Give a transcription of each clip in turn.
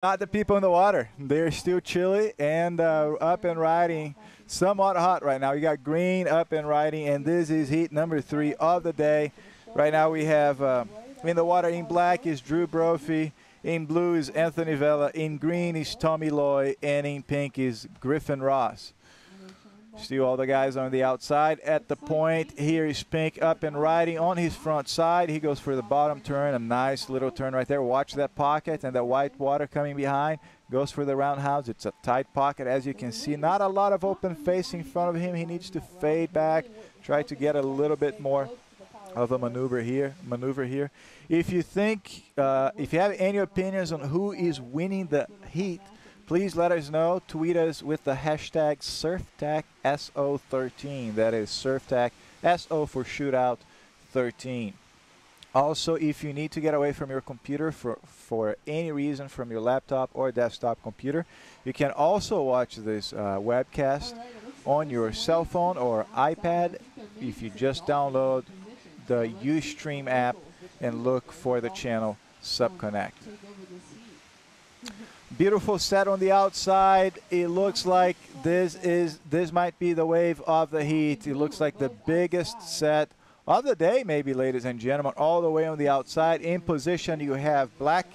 Not the people in the water. They're still chilly and up and riding. Somewhat hot right now. You got green up and riding, and this is heat number 3 of the day. Right now we have in the water in black is Drew Brophy, in blue is Anthony Vela, in green is Tommy Loy, and in pink is Griffin Ross. Still all the guys on the outside. At the point, here is Pink up and riding on his front side. He goes for the bottom turn, a nice little turn right there. Watch that pocket and the white water coming behind. Goes for the roundhouse. It's a tight pocket, as you can see. Not a lot of open face in front of him. He needs to fade back, try to get a little bit more of a maneuver here. If you think, if you have any opinions on who is winning the heat, please let us know. Tweet us with the hashtag SurfTacSO13. That is SurfTac, SO for Shootout 13. Also, if you need to get away from your computer for any reason, from your laptop or desktop computer, you can also watch this webcast on your cell phone or iPad if you just download the Ustream app and look for the channel Supconnect. Beautiful set on the outside. It looks like this might be the wave of the heat. It looks like the biggest set of the day, maybe, ladies and gentlemen. All the way on the outside. In position, you have black.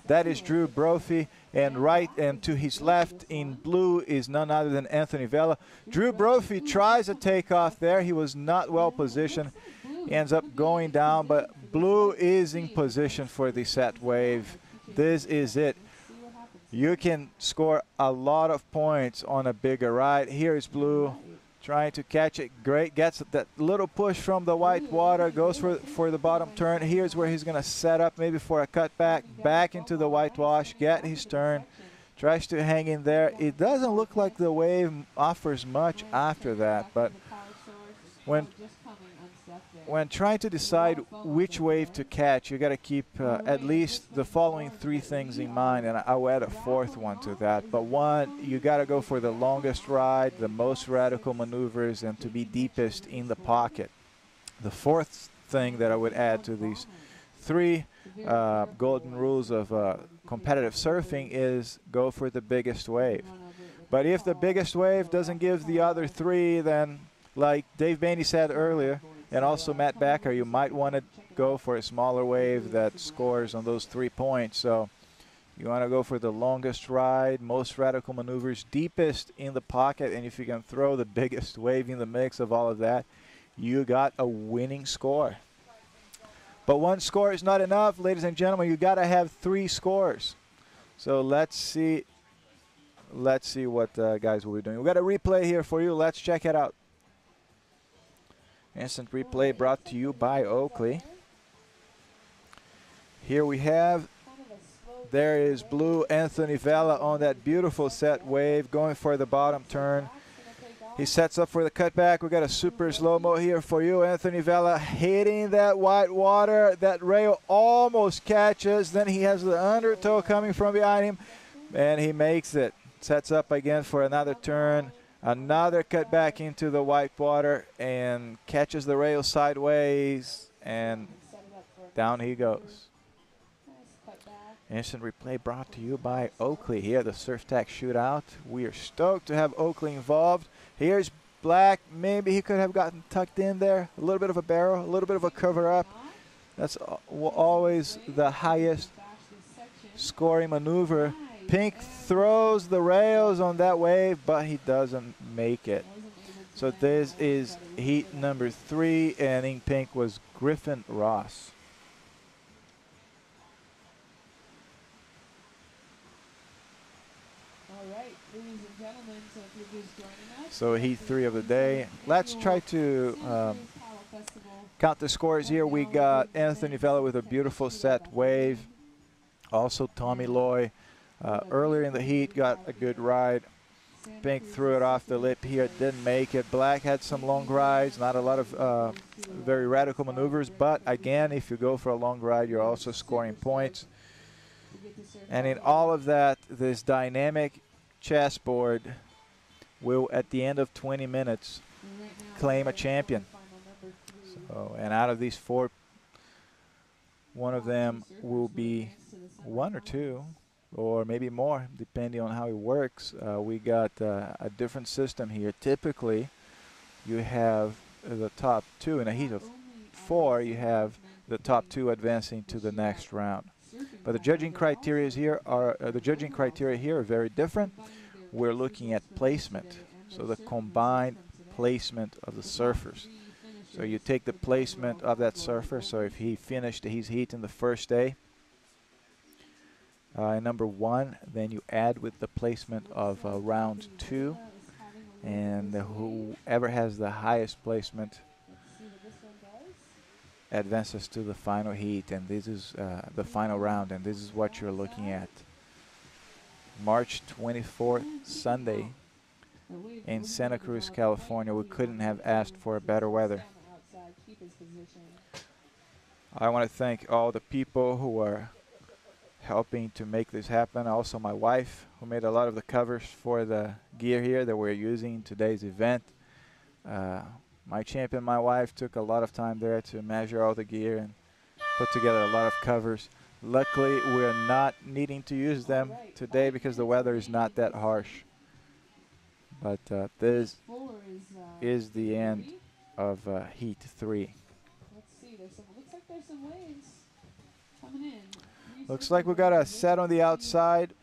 That is Drew Brophy. And right and to his left in blue is none other than Anthony Vela. Drew Brophy tries a takeoff there. He was not well positioned. He ends up going down, but blue is in position for the set wave. This is it. You can score a lot of points on a bigger ride. Here is blue trying to catch it. Great. Gets that little push from the white water. Goes for the bottom turn. Here's where he's going to set up maybe for a cutback. Back into the whitewash. Get his turn. Tries to hang in there. It doesn't look like the wave offers much after that. But when trying to decide which wave to catch, you got to keep at least the following 3 things in mind, and I'll add a 4th one to that. But one, you got to go for the longest ride, the most radical maneuvers, and to be deepest in the pocket. The 4th thing that I would add to these 3 golden rules of competitive surfing is go for the biggest wave. But if the biggest wave doesn't give the other 3, then like Dave Bainey said earlier, and also Matt Becker, you might want to go for a smaller wave that scores on those 3 points. So you want to go for the longest ride, most radical maneuvers, deepest in the pocket, and if you can throw the biggest wave in the mix of all of that, you got a winning score. But 1 score is not enough, ladies and gentlemen. You got to have 3 scores. So let's see what guys will be doing. We got a replay here for you. Let's check it out. Instant replay brought to you by Oakley. Here we have, there is blue Anthony Vela on that beautiful set wave going for the bottom turn. He sets up for the cutback. We got a super slow-mo here for you. Anthony Vela hitting that white water. That rail almost catches. Then he has the undertow coming from behind him, and he makes it. Sets up again for another turn. Another cut back into the white water and catches the rail sideways, and down he goes. Instant replay brought to you by Oakley here, the SurfTac Shootout. We are stoked to have Oakley involved. Here's black. Maybe he could have gotten tucked in there. A little bit of a barrel, a little bit of a cover-up. That's always the highest scoring maneuver. Pink throws the rails on that wave, but he doesn't make it. So this is heat number 3, and in pink was Griffin Ross. All right, ladies and gentlemen, so if you're just joining us. So heat 3 of the day. Let's try to count the scores here. We got Anthony Vela with a beautiful set wave. Also Tommy Loy. Earlier in the heat, got a good ride. Pink threw it off the lip here, didn't make it. Black had some long rides, not a lot of very radical maneuvers, but again, if you go for a long ride, you're also scoring points. And in all of that, this dynamic chessboard will, at the end of 20 minutes, claim a champion. So, and out of these 4, one of them will be 1 or 2. or maybe more, depending on how it works. We got a different system here. Typically, you have the top two in a heat of 4. You have the top 2 advancing to the next round. But the judging criteria here are very different. We're looking at placement, so the combined placement of the surfers. So you take the placement of that surfer. So if he finished his heat in the first day, number 1, then you add with the placement of round 2, and whoever has the highest placement advances to the final heat, and this is the final round, and this is what you're looking at. March 24th, Sunday, in Santa Cruz, California. We couldn't have asked for better weather. I want to thank all the people who are helping to make this happen. Also my wife, who made a lot of the covers for the gear here that we're using in today's event. My champion, my wife, took a lot of time there to measure all the gear and put together a lot of covers. Luckily, we're not needing to use them today because the weather is not that harsh. But this is the end of Heat 3. Let's see. Looks like there's some waves coming in. Looks like we got a set on the outside.